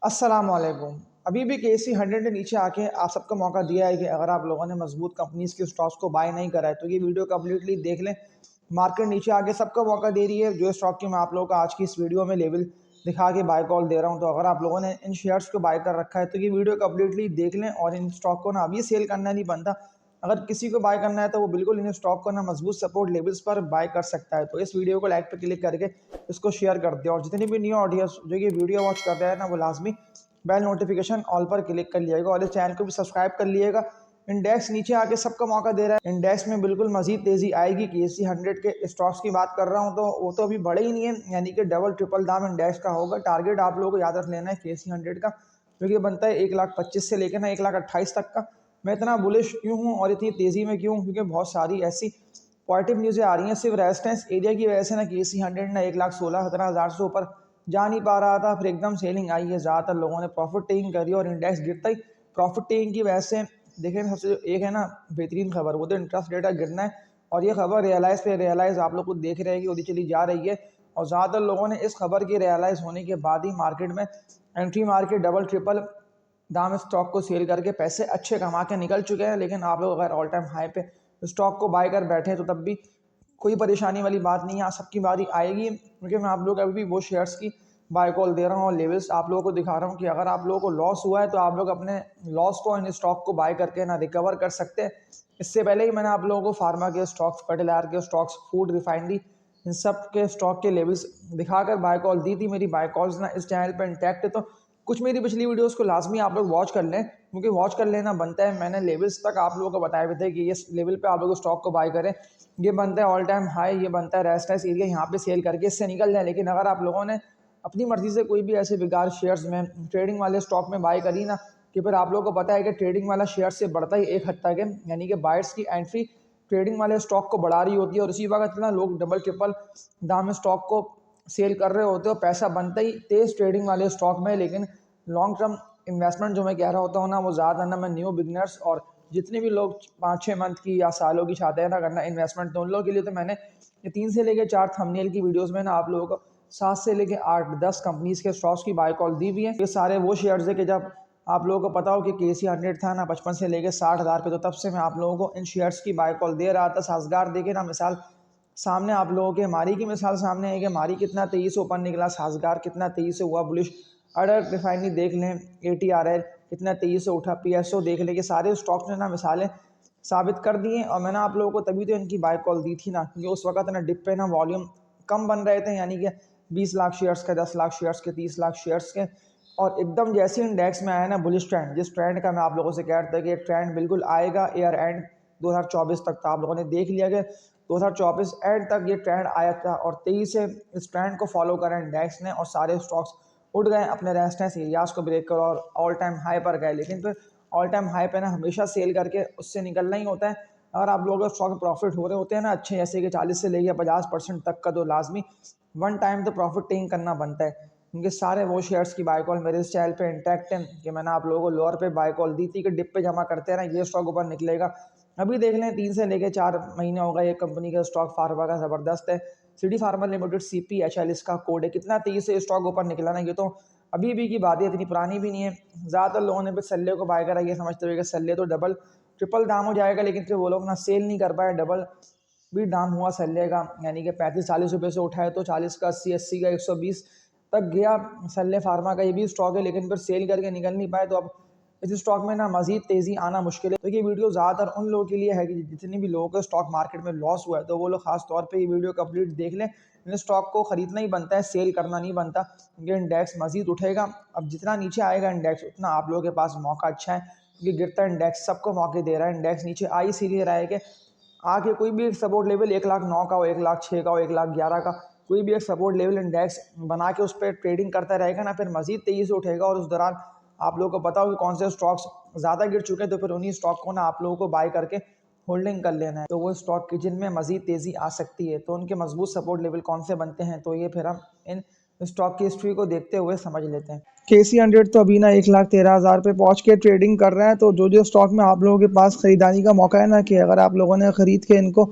अस्सलामुअलैकुम। अभी भी KC 100 ने नीचे आके आप सबको मौका दिया है कि अगर आप लोगों ने मजबूत कंपनीज के स्टॉक्स को बाय नहीं करा है तो ये वीडियो कम्प्लीटली देख लें। मार्केट नीचे आके सबको मौका दे रही है। जो स्टॉक की मैं आप लोगों को आज की इस वीडियो में लेवल दिखा के बाय कॉल दे रहा हूँ, तो अगर आप लोगों ने इन शेयर्स को बाय कर रखा है तो ये वीडियो कम्प्लीटली देख लें। और इन स्टॉक को ना अभी सेल करना नहीं बनता। अगर किसी को बाय करना है तो वो बिल्कुल इन स्टॉक को ना मजबूत सपोर्ट लेवल्स पर बाय कर सकता है। तो इस वीडियो को लाइक पे क्लिक करके इसको शेयर कर दिया, और जितनी भी न्यू ऑडियंस जो ये वीडियो वॉच कर रहे हैं ना, वो लाजमी बेल नोटिफिकेशन ऑल पर क्लिक कर लिएगा और इस चैनल को भी सब्सक्राइब कर लिएगा। इंडेक्स नीचे आके सबका मौका दे रहा है। इंडेक्स में बिल्कुल मजीद तेजी आएगी। KC 100 के स्टॉक्स की बात कर रहा हूँ तो वो तो अभी बढ़े ही नहीं है, यानी कि डबल ट्रिपल दाम इंडेक्स का होगा। टारगेट आप लोगों को याद रख लेना है KC 100 का, क्योंकि बनता है 1,25,000 से लेकर ना 1,28,000 तक का। मैं इतना बुलिश क्यों हूँ और इतनी तेजी में क्यों हूँ, क्योंकि बहुत सारी ऐसी पॉजिटिव न्यूज़ें आ रही हैं। सिर्फ रेजिस्टेंस एरिया की वजह से ना KC 100 ना 1,16,17,000 से ऊपर जा नहीं पा रहा था, फिर एकदम सेलिंग आई है। ज़्यादातर लोगों ने प्रॉफिट टेकिंग करी और इंडेक्स गिरता ही प्रॉफिट टेकिंग की वजह से देखें। सबसे एक है ना बेहतरीन खबर, वो तो इंटरेस्ट रेट का गिरना है। और ये खबर रियलाइज़ आप लोग को देख रहे हैं कि उड़ी चली जा रही है। और ज़्यादातर लोगों ने इस खबर के रियलाइज़ होने के बाद ही मार्केट में एंट्री मार के डबल ट्रिपल दाम स्टॉक को सेल करके पैसे अच्छे कमा के निकल चुके हैं। लेकिन आप लोग अगर ऑल टाइम हाई पे स्टॉक को बाय कर बैठे तो तब भी कोई परेशानी वाली बात नहीं है। सबकी बारी आएगी, क्योंकि मैं आप लोग अभी भी वो शेयर्स की बाय कॉल दे रहा हूँ और लेवल्स आप लोगों को दिखा रहा हूँ कि अगर आप लोगों को लॉस हुआ है तो आप लोग अपने लॉस को इन स्टॉक को बाय करके ना रिकवर कर सकते हैं। इससे पहले ही मैंने आप लोगों को फार्मा के स्टॉक्स, फर्टिलाइजर के स्टॉक्स, फूड रिफाइनरी, इन सब के स्टॉक के लेवल्स दिखाकर बाय कॉल दी थी। मेरी बाय कॉल्स ना इस चैनल पर इंटैक्ट है, तो कुछ मेरी पिछली वीडियोस को लाजमी आप लोग वॉच कर लें, क्योंकि वॉच कर लेना बनता है। मैंने लेवल्स तक आप लोगों को बताए हुए थे कि ये लेवल पे आप लोग स्टॉक को बाय करें, ये बनता है ऑल टाइम हाई, ये बनता है रेजिस्टेंस एरिया, यहाँ पे सेल करके इससे निकल जाए। लेकिन अगर आप लोगों ने अपनी मर्जी से कोई भी ऐसे बेकार शेयर्स में, ट्रेडिंग वाले स्टॉक में बाय करी ना, कि फिर आप लोगों को पता है कि ट्रेडिंग वाला शेयर से बढ़ता ही एक हद तक है, यानी कि बायर्स की एंट्री ट्रेडिंग वाले स्टॉक को बढ़ा रही होती है और उसी वक्त ना लोग डबल ट्रिपल दाम में स्टॉक को सेल कर रहे होते हो। पैसा बनता ही तेज ट्रेडिंग वाले स्टॉक में। लेकिन लॉन्ग टर्म इन्वेस्टमेंट जो मैं कह रहा होता हूँ ना, वो ज़्यादा ना मैं न्यू बिगनर्स और जितने भी लोग 5-6 मंथ की या सालों की चाहते हैं ना करना इन्वेस्टमेंट, तो उन लोगों के लिए तो मैंने ये 3 से लेकर 4 थंबनेल की वीडियोस में ना आप लोगों को 7 से लेकर 8-10 कंपनीज के स्टॉक्स की बाय कॉल दी हुई है। ये सारे वो शेयर्स है कि जब आप लोगों को पता हो कि KC 100 था ना 55 से लेकर 60,000 पे, तो तब से मैं आप लोगों को इन शेयर्स की बाय कॉल दे रहा था। साजगार देखे ना मिसाल सामने आप लोगों के, मारी की मिसाल सामने है कि मारी कितना तेजी से ऊपर निकला, साजगार कितना तेजी से हुआ बुलिश। अडर रिफाइनरी देख लें, ATRL कितना तेजी से उठा, PSO देख लें, कि सारे स्टॉक्स ने ना मिसालें साबित कर दी हैं। और मैंने आप लोगों को तभी तो इनकी बाय कॉल दी थी ना, क्योंकि उस वक्त ना डिप पे ना वॉल्यूम कम बन रहे थे, यानी कि 20 लाख शेयर्स के, 10 लाख शेयर्स के, 30 लाख शेयर्स के। और एकदम जैसे इंडेक्स में आया ना बुलिश ट्रेंड, जिस ट्रेंड का मैं आप लोगों से कह रहा था कि एक ट्रेंड बिल्कुल आएगा ईयर एंड 2024 तक, तो आप लोगों ने देख लिया कि 2024 एंड तक ये ट्रेंड आया था और तेजी से इस ट्रेंड को फॉलो करा इंडेक्स ने और सारे स्टॉक्स उठ गए अपने रेजिस्टेंस एरियाज को ब्रेक कर और ऑल टाइम हाई पर गए। लेकिन फिर ऑल टाइम हाई पे ना हमेशा सेल करके उससे निकलना ही होता है। अगर आप लोगों के स्टॉक प्रॉफिट हो रहे होते हैं ना अच्छे, जैसे कि 40 से लेकर 50% तक का, तो लाजमी वन टाइम तो प्रॉफिट टेकिंग करना बनता है। क्योंकि सारे वो शेयर्स की बाय कॉल मेरे इस चैनल पे इंटैक्ट है कि मैंने आप लोगों को लोअर पे बाय कॉल दी थी कि डिप पे जमा करते हैं ना ये स्टॉक ऊपर निकलेगा। अभी देख लें 3 से लेकर 4 महीने हो गए, एक कंपनी का स्टॉक फार्मा का ज़बरदस्त है, सिटी फार्मा लिमिटेड, CPHL इसका कोड है। कितना तेजी से स्टॉक ऊपर निकला ना, ये तो अभी भी की बात है, इतनी पुरानी भी नहीं है। ज़्यादातर लोगों ने फिर सल्ले को बाय करा, ये समझते हुए कि सल्ले तो डबल ट्रिपल दाम हो जाएगा, लेकिन फिर वो लोग ना सेल नहीं कर पाए। डबल भी दाम हुआ सल्ले का, यानी कि 35-40 रुपये से उठाए तो 40 का, 80 का, 120 तक गया सल्ले फार्मा का। ये भी स्टॉक है, लेकिन फिर सेल करके निकल नहीं पाए। तो अब इस स्टॉक में ना मजीद तेज़ी आना मुश्किल है। तो ये वीडियो ज़्यादातर उन लोगों के लिए है कि जितने भी लोगों को स्टॉक मार्केट में लॉस हुआ है, तो वो लोग खास तौर पे ये वीडियो कंप्लीट देख लें। इन स्टॉक को खरीदना ही बनता है, सेल करना नहीं बनता, क्योंकि इंडेक्स मजीद उठेगा। अब जितना नीचे आएगा इंडेक्स, उतना आप लोगों के पास मौका अच्छा है, क्योंकि गिरता इंडेक्स सबको मौके दे रहा है। इंडेक्स नीचे आ इसीलिए रहा है कि आगे कोई भी एक सपोर्ट लेवल 1,09,000 का हो, 1,06,000 का हो, 1,11,000 का, कोई भी एक सपोर्ट लेवल इंडेक्स बना के उस पर ट्रेडिंग करता रहेगा ना, फिर मजीद तेज़ी से उठेगा। और उस दौरान आप लोगों को पता हो कि कौन से स्टॉक्स ज़्यादा गिर चुके हैं, तो फिर उन्हीं स्टॉक को ना आप लोगों को बाय करके होल्डिंग कर लेना है। तो वो स्टॉक की जिनमें मजीद तेज़ी आ सकती है, तो उनके मजबूत सपोर्ट लेवल कौन से बनते हैं, तो ये फिर हम इन स्टॉक की हिस्ट्री को देखते हुए समझ लेते हैं। KC 100 तो अभी ना 1,13,000 पे पहुंच के ट्रेडिंग कर रहा है। तो जो जो स्टॉक में आप लोगों के पास खरीदारी का मौका है ना, कि अगर आप लोगों ने खरीद के इनको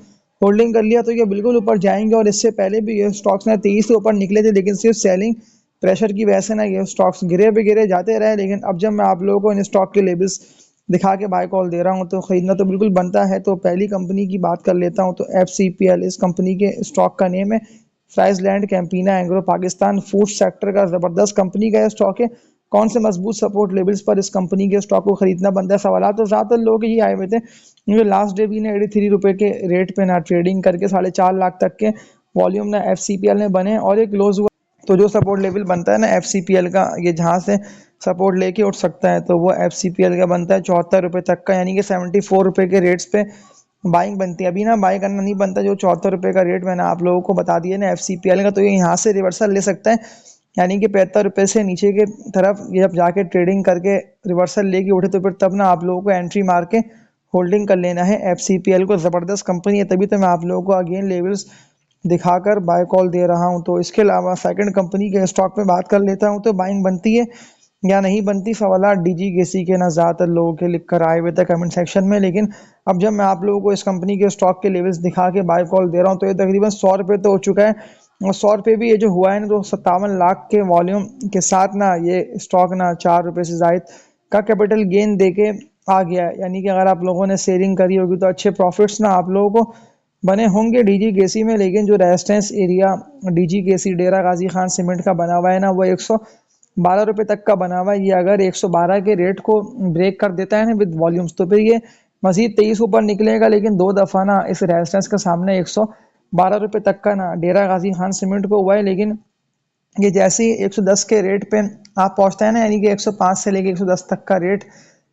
होल्डिंग कर लिया तो ये बिल्कुल ऊपर जाएंगे। और इससे पहले भी ये स्टॉक्स ना 23 से ऊपर निकले थे, लेकिन सिर्फ सेलिंग प्रेशर की वजह से ना ये स्टॉक्स गिरे पे गिरे जाते रहे, लेकिन अब जब मैं आप लोगों को इन स्टॉक के लेवल्स दिखा के बाय कॉल दे रहा हूँ तो खरीदना तो बिल्कुल बनता है। तो पहली कंपनी की बात कर लेता हूँ, तो FCPL इस कंपनी के स्टॉक का नेम है। फ्राइजलैंड कैंपीना एग्रो पाकिस्तान फूड सेक्टर का ज़बरदस्त कंपनी का स्टॉक है। कौन से मजबूत सपोर्ट लेवल्स पर इस कंपनी के स्टॉक को खरीदना बनता है, सवाल तो ज़्यादातर लोग ही आए हुए थे, क्योंकि लास्ट डे भी ना 83 रुपये के रेट पे ना ट्रेडिंग करके 4.5 लाख तक के वॉल्यूम ना FCPL में बने और एक क्लोज हुआ। तो जो सपोर्ट लेवल बनता है ना FCPL का, ये जहाँ से सपोर्ट लेके उठ सकता है, तो वो FCPL का बनता है 74 रुपये तक का, यानी कि 74 रुपये के रेट्स पे बाइंग बनती है। अभी ना बाय करना नहीं बनता, जो 74 रुपये का रेट मैंने आप लोगों को बता दिया ना FCPL का, तो ये यहाँ से रिवर्सल ले सकता है, यानी कि 75 रुपये से नीचे के तरफ ये जब जाके ट्रेडिंग करके रिवर्सल लेके उठे तो फिर तब ना आप लोगों को एंट्री मार के होल्डिंग कर लेना है FCPL को। ज़बरदस्त कंपनी है, तभी तो मैं आप लोगों को अगेन लेवल्स दिखाकर बाय कॉल दे रहा हूं। तो इसके अलावा सेकंड कंपनी के स्टॉक में बात कर लेता हूं, तो बाइंग बनती है या नहीं बनती, सवाल डीजी केसी के ना ज़्यादातर लोगों के लिख कर आए हुए थे कमेंट सेक्शन में। लेकिन अब जब मैं आप लोगों को इस कंपनी के स्टॉक के लेवल्स दिखा के बाय कॉल दे रहा हूँ, तो ये तकरीबन 100 रुपये तो हो चुका है। और 100 रुपये भी ये जो हुआ है ना, तो 57 लाख के वॉल्यूम के साथ ना ये स्टॉक ना 4 रुपये से जायद का कैपिटल गेन दे के आ गया है। यानी कि अगर आप लोगों ने सेलिंग करी होगी तो अच्छे प्रॉफिट्स ना आप लोगों को बने होंगे डीजी केसी में। लेकिन जो रेजिस्टेंस एरिया डीजी केसी डेरा गाजी खान सीमेंट का बना हुआ है ना, वो 112 रुपये तक का बना हुआ है। ये अगर 112 के रेट को ब्रेक कर देता है ना विद वॉल्यूम्स, तो फिर ये मजीद 23 ऊपर निकलेगा। लेकिन 2 दफ़ा ना इस रेजिस्टेंस के सामने 112 रुपये तक का ना डेरा गाजी खान सीमेंट को हुआ है। लेकिन ये जैसे ही 110 के रेट पे आप पहुंचते हैं ना, यानी कि 105 से लेके 110 तक का रेट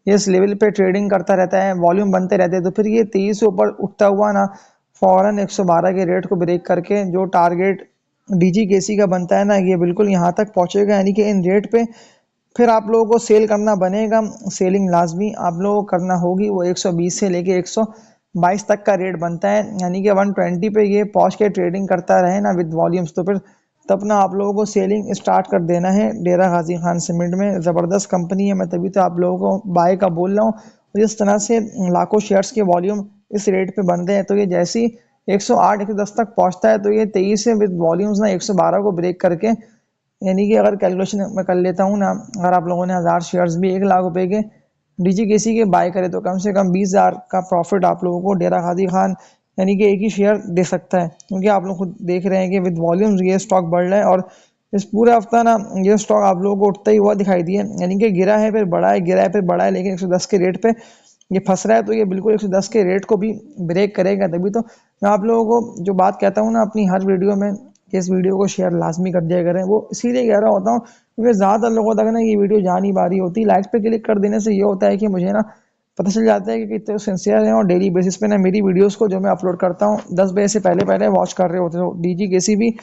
ये इस लेवल पे ट्रेडिंग करता रहता है, वॉल्यूम बनते रहते हैं, तो फिर ये 23 से ऊपर उठता हुआ ना फौरन 112 के रेट को ब्रेक करके जो टारगेट डीजी केसी का बनता है ना, ये बिल्कुल यहाँ तक पहुंचेगा। यानी कि इन रेट पे फिर आप लोगों को सेल करना बनेगा। सेलिंग लाजमी आप लोगों को करना होगी। वो 120 से लेके 122 तक का रेट बनता है, यानी कि 120 पे ये पहुंच के ट्रेडिंग करता रहे ना विद वॉल्यूम्स, तो फिर तब ना आप लोगों को सेलिंग स्टार्ट कर देना है डेरा गाजी खान सीमेंट में। ज़बरदस्त कंपनी है, मैं तभी तो आप लोगों को बाय का बोल रहा हूँ। और जिस तरह से लाखों शेयर्स के वॉल्यूम इस रेट पे बन रहे हैं, तो ये जैसी 108 110 तक पहुंचता है, तो ये 23 से विद वॉल्यूम्स ना 112 को ब्रेक करके, यानी कि अगर कैलकुलेशन मैं कर लेता हूँ ना, अगर आप लोगों ने 1000 शेयर्स भी 1 लाख रुपए के डीजी केसी के बाय करे, तो कम से कम 20,000 का प्रॉफिट आप लोगों को डेरा गाजी खान यानी कि एक ही शेयर दे सकता है। क्योंकि आप लोग खुद देख रहे हैं कि विद वॉल्यूम्स ये स्टॉक बढ़ रहा है, और इस पूरे हफ्ता ना ये स्टॉक आप लोगों को उठता ही हुआ दिखाई दिया, यानी कि गिरा है फिर बढ़ा है, गिरा है फिर बढ़ा है, लेकिन 110 के रेट पे ये फंस रहा है। तो ये बिल्कुल 110 के रेट को भी ब्रेक करेगा। तभी तो मैं आप लोगों को जो बात कहता हूँ ना अपनी हर वीडियो में, कि इस वीडियो को शेयर लाजमी कर दिया करें, वो इसीलिए कह रहा होता हूँ क्योंकि ज़्यादातर लोगों तक ना ये वीडियो जा नहीं पा रही होती। लाइक पे क्लिक कर देने से ये होता है कि मुझे ना पता चल जाता है कि कितने सिंसियर हैं, और डेली बेसिस पे ना मेरी वीडियोस को जो मैं अपलोड करता हूँ 10 बजे से पहले पहले वॉच कर रहे होते हो। डीजी केसी भी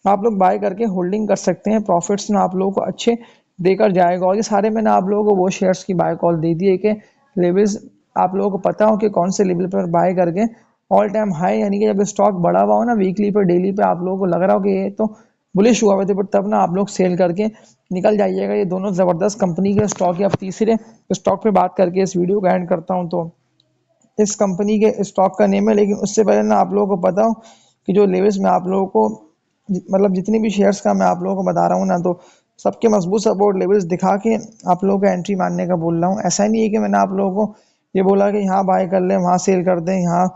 आप लोग बाय करके होल्डिंग कर सकते हैं, प्रॉफिट्स ना आप लोगों को अच्छे देकर जाएगा। और ये सारे मैंने आप लोगों को वो शेयर्स की बाय कॉल दे दी है कि लेवल्स आप लोगों को पता हो कि कौन से लेवल पर बाय करके ऑल टाइम हाई, यानी कि जब स्टॉक बढ़ा हुआ हो ना वीकली पे डेली पे आप लोगों को लग रहा हो कि ये तो बुलिश हुआ हुआ थे, बट तब ना आप लोग सेल करके निकल जाइएगा। ये दोनों ज़बरदस्त कंपनी के स्टॉक है। अब तीसरे स्टॉक पे बात करके इस वीडियो को एंड करता हूँ। तो इस कंपनी के स्टॉक का नेम है, लेकिन उससे पहले ना आप लोगों को पता हो कि जो लेवल्स में आप लोगों को मतलब जितनी भी शेयर्स का मैं आप लोगों को बता रहा हूँ ना, तो सबके मजबूत सपोर्ट लेवल्स दिखा के आप लोगों को एंट्री मारने का बोल रहा हूँ। ऐसा नहीं है कि मैंने आप लोगों को ये बोला कि यहाँ बाय कर लें वहाँ सेल कर दें, यहाँ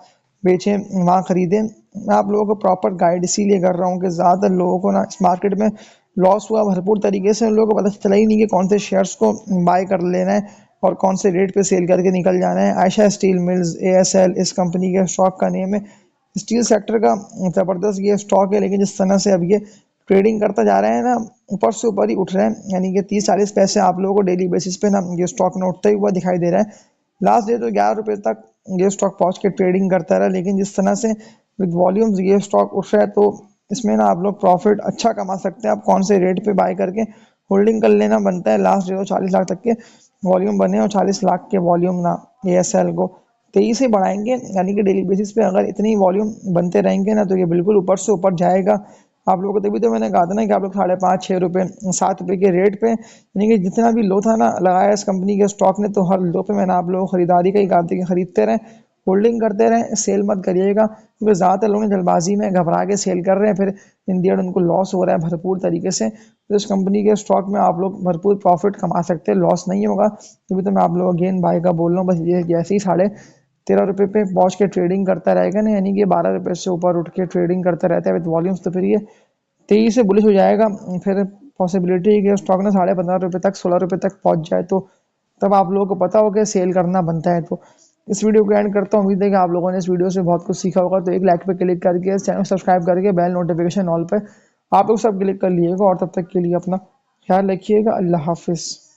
बेचें वहाँ खरीदें। मैं आप लोगों को प्रॉपर गाइड इसीलिए कर रहा हूँ कि ज़्यादातर लोगों को ना इस मार्केट में लॉस हुआ भरपूर तरीके से, उन लोगों को पता चला ही नहीं कि कौन से शेयर्स को बाय कर लेना है और कौन से रेट पे सेल करके निकल जाना है। आयशा स्टील मिल्स ASL इस कंपनी के स्टॉक का नेम है। स्टील सेक्टर का ज़बरदस्त ये स्टॉक है, लेकिन जिस तरह से अब ये ट्रेडिंग करता जा रहा है ना, ऊपर से ऊपर ही उठ रहे हैं, यानी कि 30-40 पैसे आप लोगों को डेली बेसिस पे ना ये स्टॉक में उठता ही हुआ दिखाई दे रहा है। लास्ट डे तो 11 रुपये तक ये स्टॉक पहुंच के ट्रेडिंग करता रहा, लेकिन जिस तरह से विद वॉल्यूम्स ये स्टॉक उठ रहा है, तो इसमें ना आप लोग प्रॉफिट अच्छा कमा सकते हैं। आप कौन से रेट पे बाय करके होल्डिंग कर लेना बनता है। लास्ट डे तो 40 लाख तक के वॉल्यूम बने, और 40 लाख के वॉल्यूम ना ASL को 23 से बढ़ाएंगे, यानी कि डेली बेसिस पे अगर इतनी वॉल्यूम बनते रहेंगे ना, तो ये बिल्कुल ऊपर से ऊपर जाएगा आप लोगों को। तभी तो मैंने कहा था ना कि आप लोग 5.5 6 रुपये 7 रुपये के रेट पे, यानी कि जितना भी लो था ना लगाया इस कंपनी के स्टॉक ने, तो हर लो पे मैंने आप लोगों को खरीदारी का ही कहा था कि खरीदते रहें होल्डिंग करते रहें, सेल मत करिएगा, क्योंकि ज़्यादातर लोग जल्दबाजी में घबरा के सेल कर रहे हैं, फिर इन दी एंड उनको लॉस हो रहा है भरपूर तरीके से। तो इस कंपनी के स्टॉक में आप लोग भरपूर प्रॉफिट कमा सकते हैं, लॉस नहीं होगा। तभी तो मैं आप लोग अगेन बाय का बोल रहा हूँ। बस ये जैसे ही 13.5 रुपये पे पहुँच के ट्रेडिंग करता रहेगा ना, यानी कि 12 रुपये से ऊपर उठ के ट्रेडिंग करता रहता है विद वॉल्यूम्स, तो फिर ये तेजी से बुलिश हो जाएगा। फिर पॉसिबिलिटी है कि स्टॉक ना 15.5 रुपये तक 16 रुपये तक पहुंच जाए, तो तब आप लोगों को पता हो कि सेल करना बनता है। तो इस वीडियो को एंड करता हूँ। उम्मीद है कि आप लोगों ने इस वीडियो से बहुत कुछ सीखा होगा। तो एक लाइक पे क्लिक करके इस चैनल सब्सक्राइब करके बेल नोटिफिकेशन ऑल पे आप लोग सब क्लिक कर लीजिएगा। और तब तक के लिए अपना ख्याल रखिएगा। अल्लाह हाफिज़।